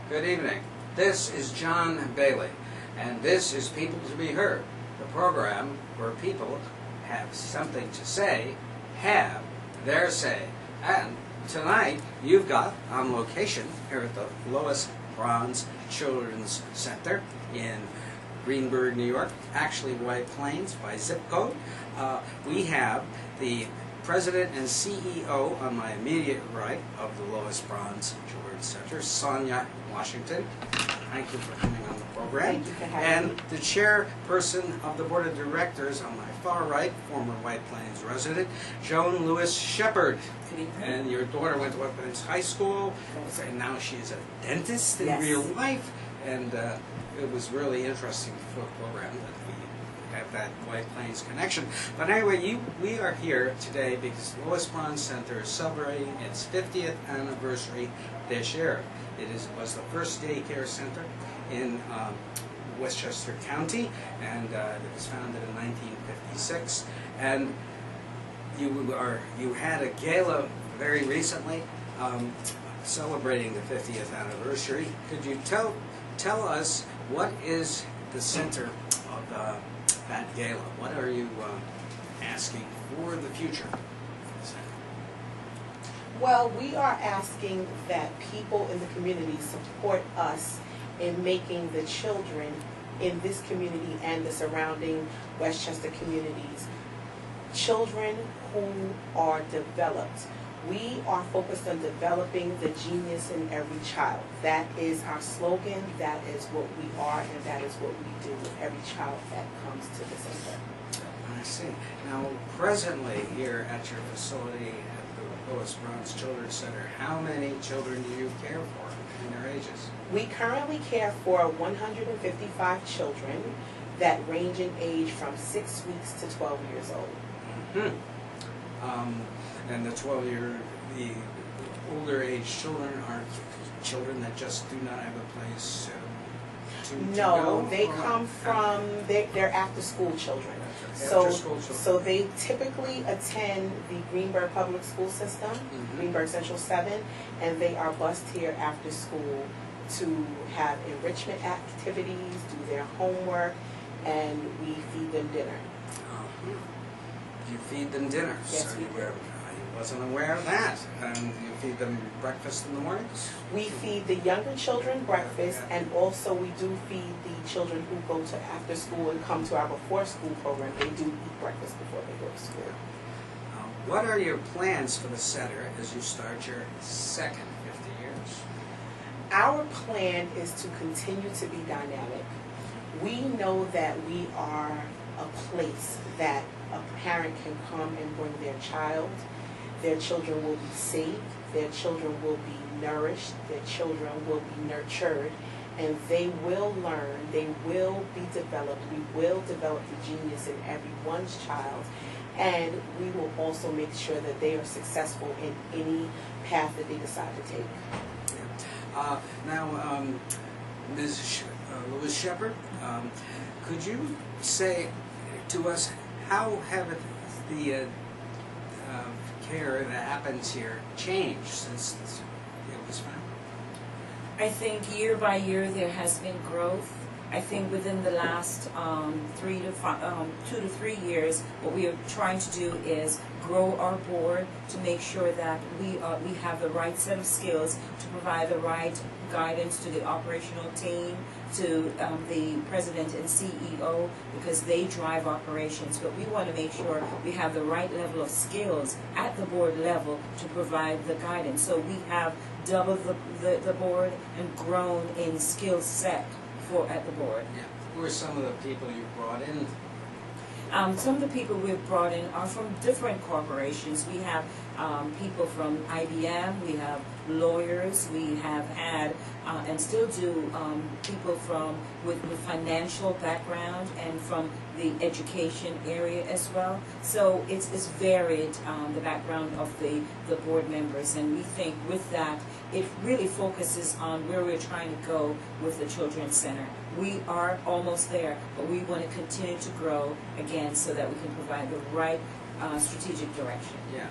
Good evening. This is John Bailey, and this is People to be Heard, the program where people have something to say, have their say. And tonight, you've got on location here at the Lois Bronz Children's Center in Greenburgh, New York, actually White Plains by zip code. We have the President and CEO on my immediate right of the Lois Bronz Children's Center, Sonia Washington. Thank you for coming on the program. Thank you for having me. And the chairperson of the Board of Directors on my far right, former White Plains resident, Joan Lewis Shepard. Good evening. And your daughter went to White Plains High School, and now she is a dentist in Yes. real life. And it was really interesting for the program that we have that White Plains connection. But anyway, we are here today because the Lois Bronz Center is celebrating its 50th anniversary this year. It was the first daycare center in Westchester County, and it was founded in 1956. And you had a gala very recently celebrating the 50th anniversary. Could you tell us what is the center of that gala? What are you asking for the future for the center? Well, we are asking that people in the community support us in making the children in this community and the surrounding Westchester communities children who are developed. We are focused on developing the genius in every child. That is our slogan, that is what we are, and that is what we do with every child that comes to the center. I see. Now, presently here at your facility at the Lois Bronz Children's Center, how many children do you care for and their ages? We currently care for 155 children that range in age from 6 weeks to 12 years old. Mm-hmm. And the older age children are children that just do not have a place to No, go? they come from, they're after-school children. After-school children. So they typically attend the Greenburgh Public School System, Greenburgh Central 7, and they are bused here after school to have enrichment activities, do their homework, and we feed them dinner. You feed them dinner? Yes, we do. I wasn't aware of that. You feed them breakfast in the mornings? We feed the younger children breakfast, and also we do feed the children who go to after school and come to our before school program. They do eat breakfast before they go to school. What are your plans for the center as you start your second 50 years? Our plan is to continue to be dynamic. We know that we are a place that a parent can come and bring their child. Their children will be safe, their children will be nourished, their children will be nurtured, and they will learn, they will be developed. We will develop the genius in everyone's child, and we will also make sure that they are successful in any path that they decide to take. Now, Ms. Lewis Shepard, could you say to us how have the care that happens here changed since it was founded? I think year by year there has been growth. I think within the last 2 to 3 years, what we are trying to do is grow our board to make sure that we have the right set of skills to provide the right guidance to the operational team, to the president and CEO, because they drive operations. But we want to make sure we have the right level of skills at the board level to provide the guidance. So we have doubled the board and grown in skill set at the board. Yeah. Who are some of the people you brought in? Some of the people we've brought in are from different corporations. We have people from IBM, we have lawyers, we have had and still do people with financial background and from the education area as well. So it's varied, the background of the board members, and we think with that it really focuses on where we're trying to go with the Children's Center. We are almost there, but we want to continue to grow again so that we can provide the right strategic direction. Yeah.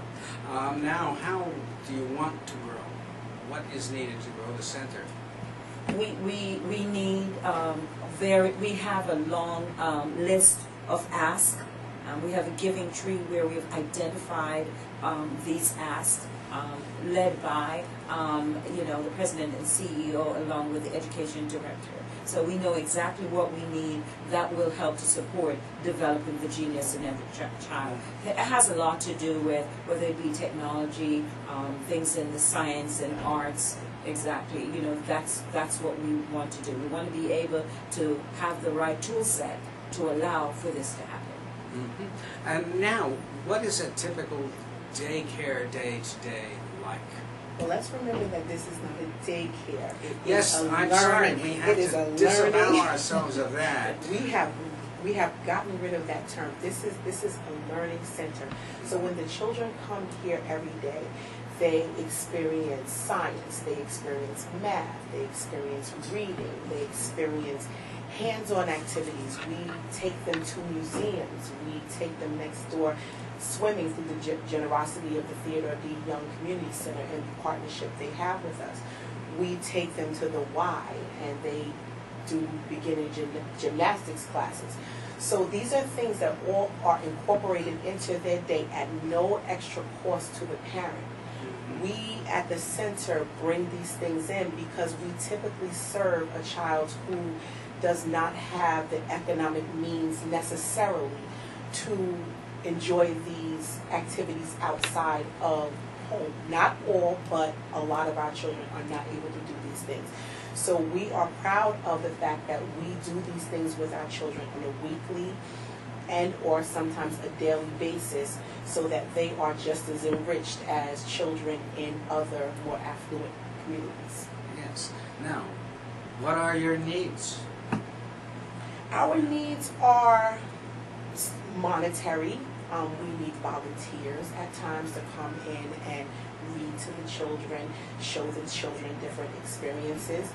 Now, how do you want to grow? What is needed to grow the center? We need we have a long list of asks. We have a giving tree where we've identified these asks, led by the president and CEO along with the education director. So we know exactly what we need that will help to support developing the genius in every child. It has a lot to do with whether it be technology, things in the science and arts. Exactly, that's what we want to do. We want to be able to have the right tool set to allow for this to happen. Mm-hmm. And now, what is a typical daycare day-to-day like? Well, let's remember that this is not a daycare. Yes, I'm sorry, we have to disavow ourselves of that. We have gotten rid of that term. This is a learning center. So when the children come here every day, they experience science, they experience math, they experience reading, they experience hands-on activities. We take them to museums. We take them next door swimming through the generosity of the Theater of the Young Community Center and the partnership they have with us. We take them to the Y, and they do beginning gymnastics classes. So these are things that all are incorporated into their day at no extra cost to the parent. We at the center bring these things in because we typically serve a child who does not have the economic means necessarily to enjoy these activities outside of home. Not all, but a lot of our children are not able to do these things. So we are proud of the fact that we do these things with our children on a weekly and or sometimes a daily basis so that they are just as enriched as children in other more affluent communities. Yes. Now, what are your needs? Our needs are monetary. We need volunteers at times to come in and read to the children, show the children different experiences.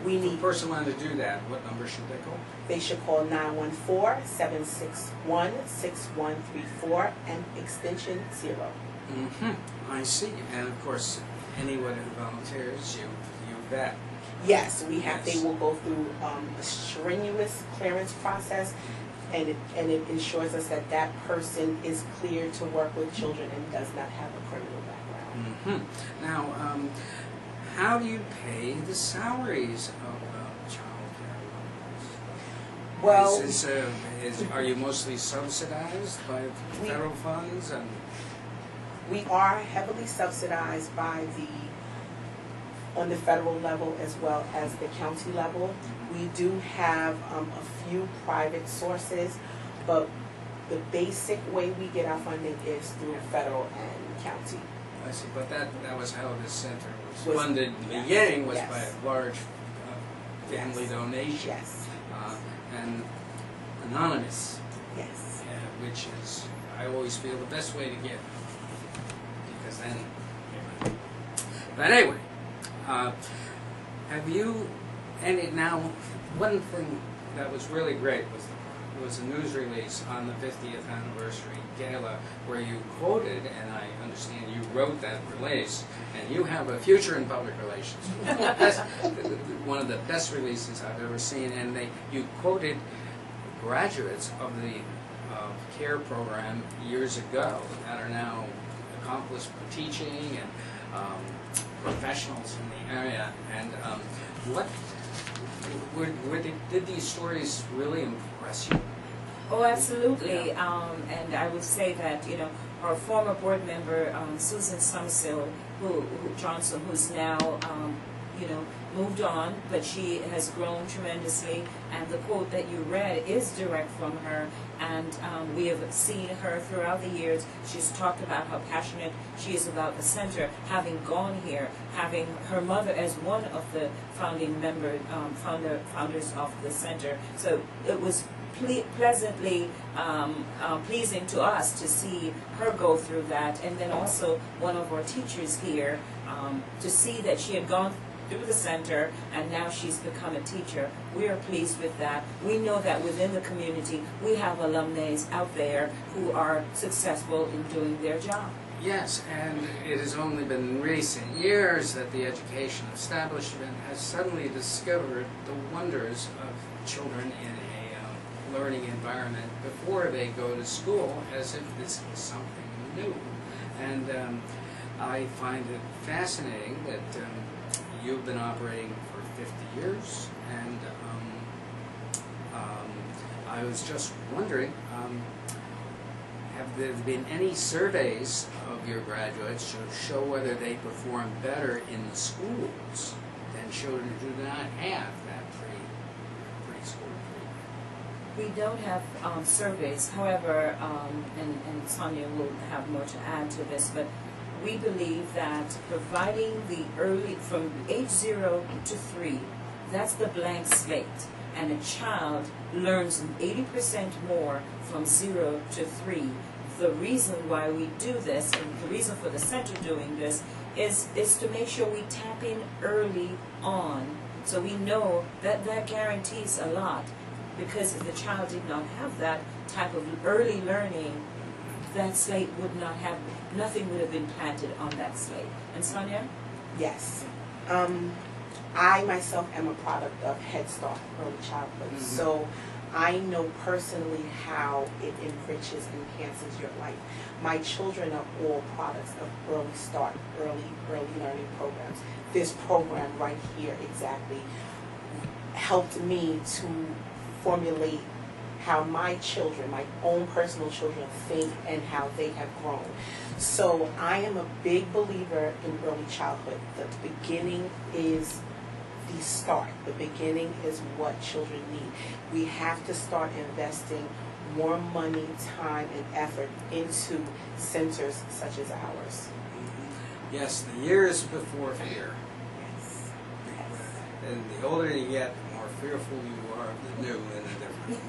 We need. If a person wanted to do that, what number should they call? They should call 914-761-6134 and extension 0. Mm-hmm. I see. And of course, anyone who volunteers, you vet. Yes, we have. Yes. They will go through a strenuous clearance process, and it ensures us that that person is cleared to work with children and does not have a criminal background. Mm-hmm. Now, how do you pay the salaries of child care workers? Well, are you mostly subsidized by federal funds? And we are heavily subsidized on the federal level as well as the county level. We do have a few private sources, but the basic way we get our funding is through federal and county. I see, but that was how this center was funded in the beginning, was by a large family donation. Yes. And anonymous. Yes. Which is, I always feel, the best way to give. Because then, but anyway, have you, now, one thing that was really great was a news release on the 50th anniversary gala where you quoted, and I understand you wrote that release, and you have a future in public relations. One of the best releases I've ever seen, and you quoted graduates of the CARE program years ago that are now accomplished teaching and professionals in the area. And did these stories really impress you? Oh, absolutely. And I would say that, our former board member, Susan Sumsill, Johnson, who's now, moved on, but she has grown tremendously. And the quote that you read is direct from her. And we have seen her throughout the years. She's talked about how passionate she is about the center, having gone here, having her mother as one of the founding founders of the center. So it was pleasantly pleasing to us to see her go through that, and then also one of our teachers here to see that she had gone through the center and now she's become a teacher. We are pleased with that. We know that within the community we have alumni out there who are successful in doing their job. Yes, and it has only been in recent years that the education establishment has suddenly discovered the wonders of children in a learning environment before they go to school, as if this is something new. And I find it fascinating that you've been operating for 50 years, and I was just wondering, have there been any surveys of your graduates to show whether they perform better in the schools than children who do not have that preschool treatment? We don't have surveys, however, and Sonia will have more to add to this, but we believe that providing the early, from age 0 to 3, that's the blank slate. And a child learns 80% more from 0 to 3. The reason why we do this, and the reason for the center doing this, is to make sure we tap in early on. So we know that that guarantees a lot. Because if the child did not have that type of early learning, that slate would not have, nothing would have been planted on that slate. And Sonia? Yes. I myself am a product of Head Start, early childhood. Mm-hmm. So I know personally how it enriches and enhances your life. My children are all products of Early Start, early learning programs. This program right here exactly helped me to formulate how my children, my own personal children, think and how they have grown. So I am a big believer in early childhood. The beginning is the start. The beginning is what children need. We have to start investing more money, time, and effort into centers such as ours. Yes, the years before fear. Yes. And the older you get, the more fearful you are of the new and the different.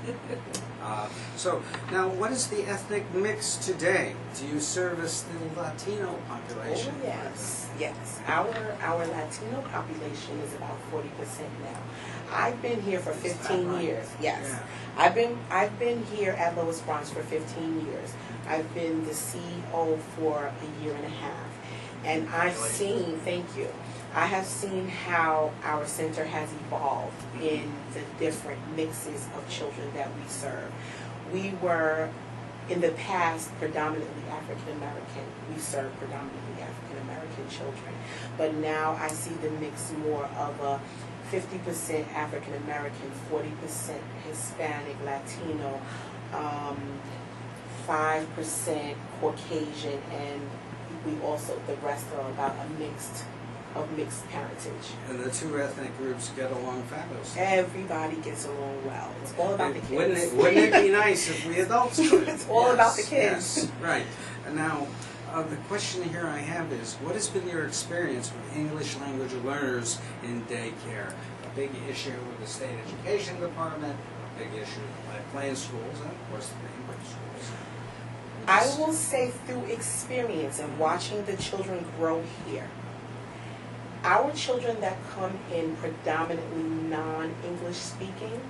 So, now what is the ethnic mix today? Do you service the Latino population? Oh, yes, yes. Our Latino population is about 40% now. I've been here for 15 right? years. Yes. Yeah. I've been here at Lois Bronz for 15 years. I've been the CEO for a year and a half. And I've seen, thank you, I have seen how our center has evolved in the different mixes of children that we serve. We were, in the past, predominantly African American. We served predominantly African American children. But now I see the mix more of a 50% African American, 40% Hispanic, Latino, 5% Caucasian, and we also, the rest are about a mixed parentage. And the two ethnic groups get along fabulously. Everybody gets along well. It's all about the kids. Wouldn't it be nice if we adults could? It's all about the kids. Yes, right. And now, the question here I have is, what has been your experience with English language learners in daycare? A big issue with the state education department, a big issue with White Plains schools, and of course the English schools. I will say through experience and watching the children grow here, our children that come in predominantly non-English speaking,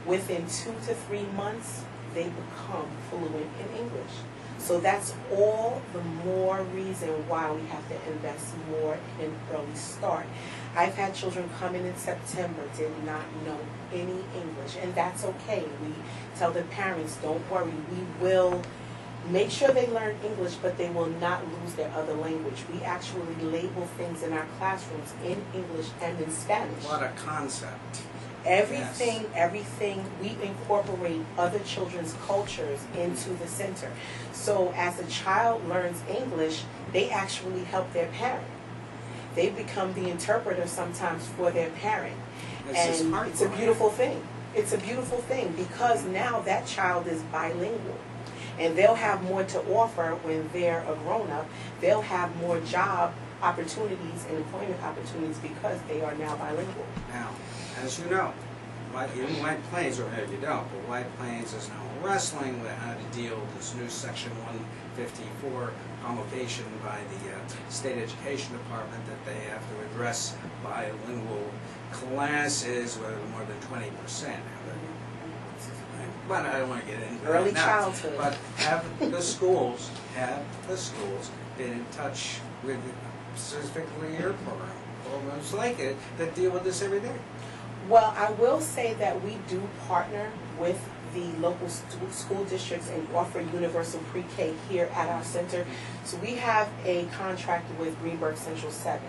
within 2 to 3 months, they become fluent in English. So that's all the more reason why we have to invest more in early start. I've had children come in September, did not know any English, and that's okay. We tell the parents, don't worry, we will make sure they learn English, but they will not lose their other language. We actually label things in our classrooms in English and in Spanish. What a concept. Everything, we incorporate other children's cultures into the center. So as a child learns English, they actually help their parent. They become the interpreter sometimes for their parent. And it's a beautiful thing. It's a beautiful thing because now that child is bilingual. And they'll have more to offer when they're a grown-up. They'll have more job opportunities and employment opportunities because they are now bilingual. Now, as you know, in White Plains, or maybe you don't, but White Plains is now wrestling with how to deal with this new Section 154 promulgation by the State Education Department that they have to address bilingual classes with more than 20%. but I don't want to get into Early that now. childhood. But have the schools been in touch with specifically your program, programs like it that deal with this every day? Well, I will say that we do partner with the local school districts and offer universal pre-K here at our center. So we have a contract with Greenberg Central 7.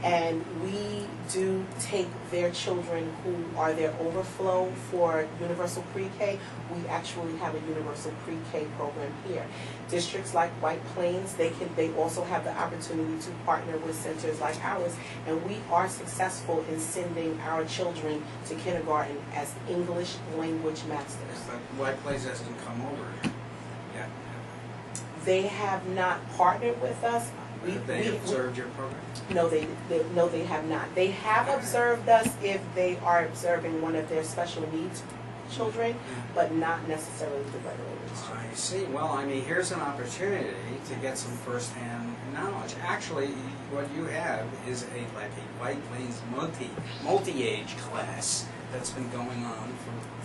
And we do take their children who are their overflow for universal pre-K. We actually have a universal pre-K program here. Districts like White Plains, they also have the opportunity to partner with centers like ours, and we are successful in sending our children to kindergarten as English language masters. But White Plains hasn't come over yet. They have not partnered with us. Have they observed your program? No, they have not. They have observed us if they are observing one of their special needs children, but not necessarily the regular needs children. I see. Well, I mean, here's an opportunity to get some first-hand knowledge. Actually, what you have is like a White Plains multi-age class that's been going on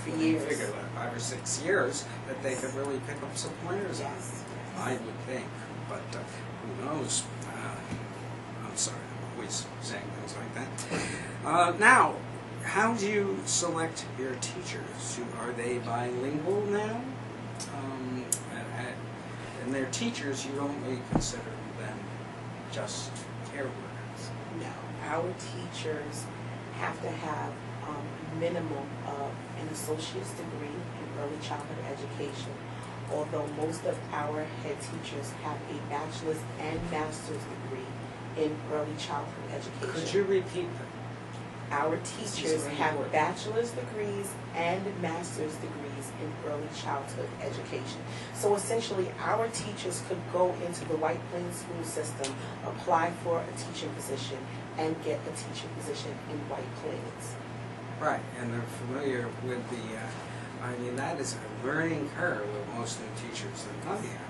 for years. I figure like 5 or 6 years that they could really pick up some pointers on. Yes. I would think, but who knows? I'm sorry, I'm always saying things like that. Now, how do you select your teachers? Are they bilingual now? And their teachers, you don't really consider them just care workers. No, our teachers have to have minimum of an associate's degree in early childhood education. Although most of our head teachers have a bachelor's and master's degree in early childhood education. Could you repeat that? Our teachers have bachelor's degrees and master's degrees in early childhood education. So essentially, our teachers could go into the White Plains school system, apply for a teaching position, and get a teaching position in White Plains. Right, and they're familiar with the, I mean, that is a learning curve with most new teachers that come here.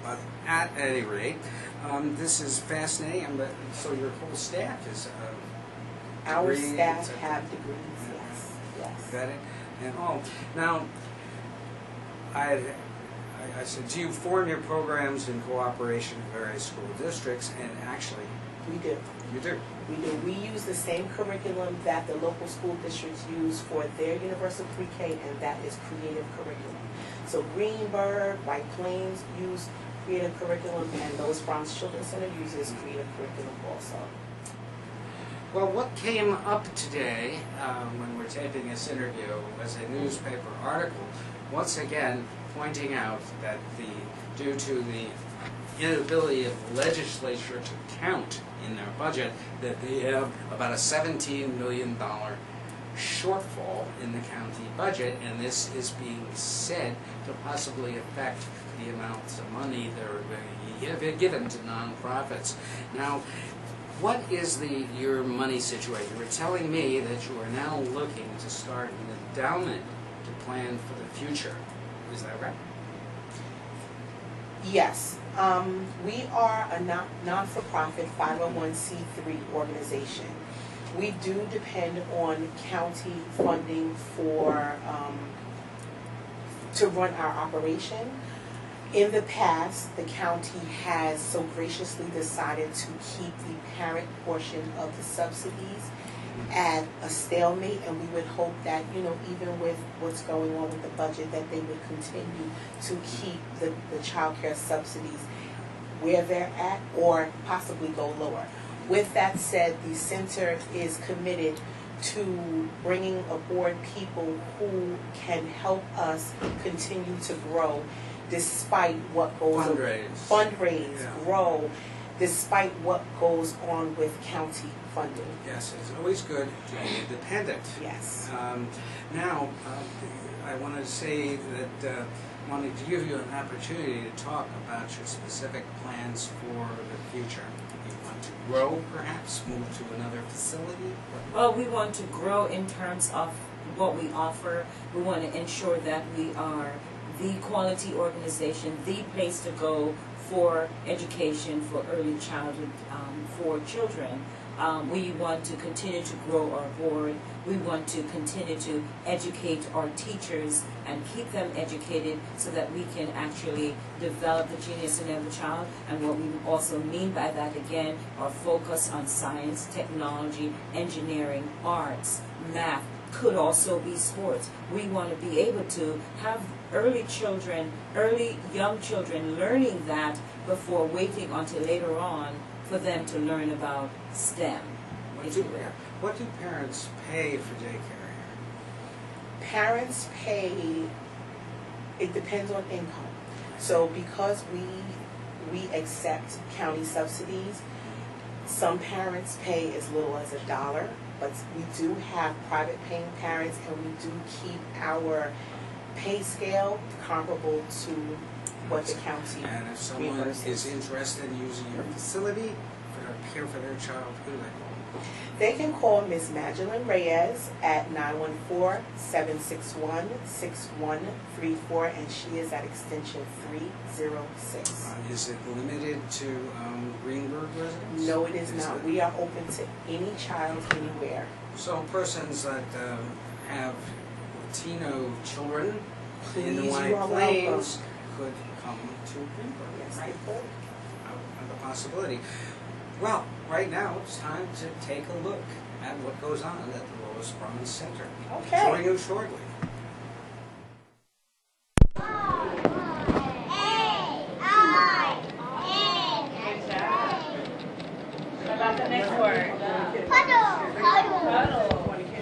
But at any rate, this is fascinating, but so your whole staff is Our degrees, staff have degrees, yes, yes. Got it? And all. Now, I said, do you form your programs in cooperation with various school districts? And actually, We do. you do. We do. We use the same curriculum that the local school districts use for their universal pre-K, and that is creative curriculum. So Greenberg, White Plains use creative curriculum, and Lois Bronz Children's Center uses creative curriculum also. Well, what came up today when we're taping this interview was a newspaper article, once again pointing out that due to the inability of the legislature to count in their budget, that they have about a $17 million shortfall in the county budget, and this is being said to possibly affect the amounts of money that are being given to nonprofits. Now, what is your money situation? You were telling me that you are now looking to start an endowment to plan for the future. Is that right? Yes. We are a non-for-profit 501c3 organization. We do depend on county funding to run our operation. In the past, the county has so graciously decided to keep the parent portion of the subsidies at a stalemate, and we would hope that, even with what's going on with the budget, that they would continue to keep the child care subsidies where they're at or possibly go lower. With that said, the center is committed to bringing aboard people who can help us continue to grow despite what goes on. Fundraise, yeah. Grow, despite what goes on with county funding. Yes, it's always good to be independent. Yes. Now, I want to say that wanted to give you an opportunity to talk about your specific plans for the future. You want to grow, perhaps, move to another facility? Well, we want to grow in terms of what we offer. We want to ensure that we are the quality organization, the place to go for education, for early childhood, for children. We want to continue to grow our board. We want to continue to educate our teachers and keep them educated so that we can actually develop the genius in every child. And what we also mean by that, again, our focus on science, technology, engineering, arts, math, could also be sports. We want to be able to have early young children learning that before waiting until later on for them to learn about STEM. What do parents pay for daycare here? Parents pay, it depends on income. So because we accept county subsidies, some parents pay as little as $1, but we do have private paying parents, and we do keep our pay scale comparable to what the county And if someone reimburses. is interested in using your facility for care for their child, who do they call? They can call Ms. Magdalene Reyes at 914-761-6134, and she is at extension 306. Is it limited to Greenberg residents? No, it is not. We are open to any child, anywhere. So persons that have Latino children in the Please, White you are Plains could come to Greenberg. Yes, they could. The possibility. Well, right now it's time to take a look at what goes on at the Lois Bronz Center. Okay. Join you shortly. How about the next word? Puddle. Puddle.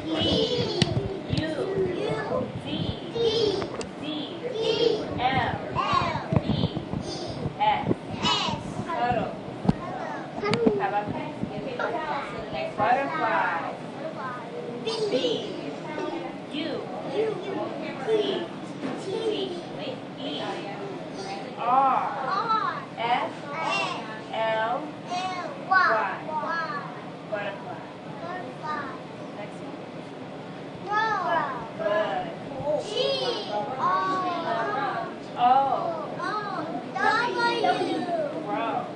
P. U. D. D. L. E. S. Puddle. How about this? Butterfly. B. U. T. T. E. R. F. L. Y. Butterfly. Next one. Good. O. Row.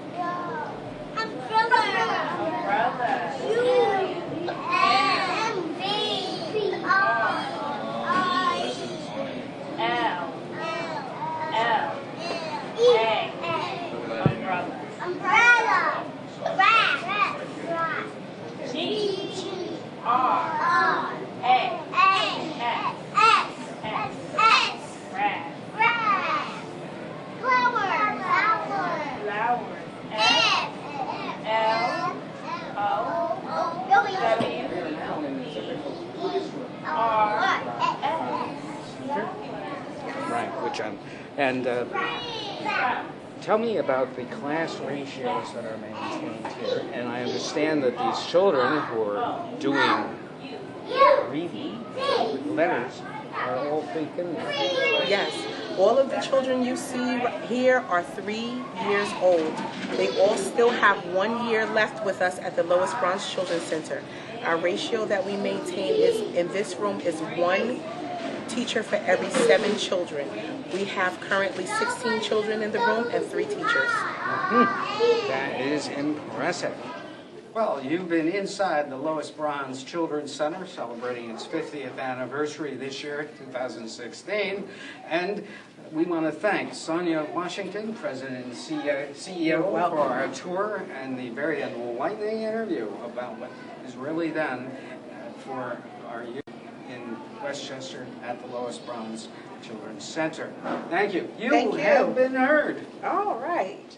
Umbrella. L. A. Umbrella. G. R. A. Rat. Flowers. F. L. O. W. R. S. Right, which tell me about the class ratios that are maintained here. And I understand that these children who are doing reading with letters are all free kindergarten. Yes. All of the children you see here are 3 years old. They all still have 1 year left with us at the Lois Bronz Children's Center. Our ratio that we maintain in this room is 1 teacher for every 7 children. We have currently 16 children in the room and 3 teachers. That is impressive. Well, you've been inside the Lois Bronz Children's Center celebrating its 50th anniversary this year, 2016. And we want to thank Sonia Washington, President and CEO, for our tour and the very enlightening interview about what is really done for our youth in Westchester at the Lois Bronz Children's Center. Thank you. Thank you. have been heard. All right.